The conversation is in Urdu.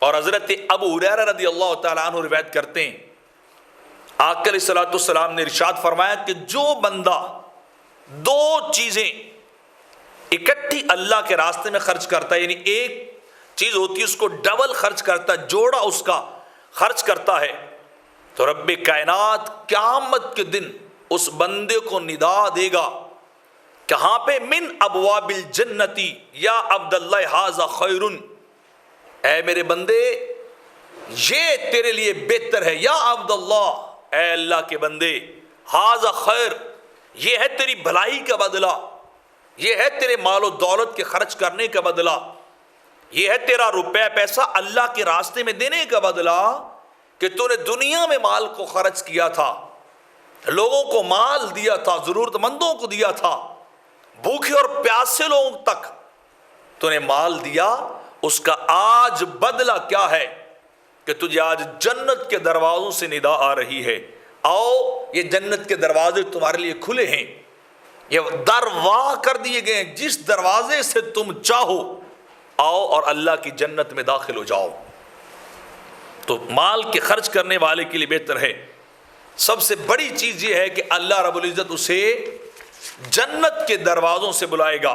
اور حضرت ابو ہریرہ رضی اللہ تعالیٰ عنہ روایت کرتے ہیں، آقا علیہ الصلوۃ والسلام نے ارشاد فرمایا کہ جو بندہ دو چیزیں اکٹھی اللہ کے راستے میں خرچ کرتا ہے، یعنی ایک چیز ہوتی ہے اس کو ڈبل خرچ کرتا ہے، جوڑا اس کا خرچ کرتا ہے، تو رب کائنات قیامت کے دن اس بندے کو ندا دے گا، کہاں پہ؟ من ابواب الجنتی یا عبداللہ ھذا خیر، اے میرے بندے یہ تیرے لیے بہتر ہے، یا عبداللہ، اے اللہ کے بندے، ھذا خیر، یہ ہے تیری بھلائی کا بدلہ، یہ ہے تیرے مال و دولت کے خرچ کرنے کا بدلہ، یہ ہے تیرا روپے پیسہ اللہ کے راستے میں دینے کا بدلہ، کہ تو نے دنیا میں مال کو خرچ کیا تھا، لوگوں کو مال دیا تھا، ضرورت مندوں کو دیا تھا، بھوکے اور پیاسے لوگوں تک تو نے مال دیا، اس کا آج بدلہ کیا ہے کہ تجھے آج جنت کے دروازوں سے ندا آ رہی ہے، آؤ یہ جنت کے دروازے تمہارے لیے کھلے ہیں، یہ در وا کر دیے گئے ہیں، جس دروازے سے تم چاہو آؤ اور اللہ کی جنت میں داخل ہو جاؤ۔ تو مال کے خرچ کرنے والے کے لیے بہتر ہے۔ سب سے بڑی چیز یہ ہے کہ اللہ رب العزت اسے جنت کے دروازوں سے بلائے گا۔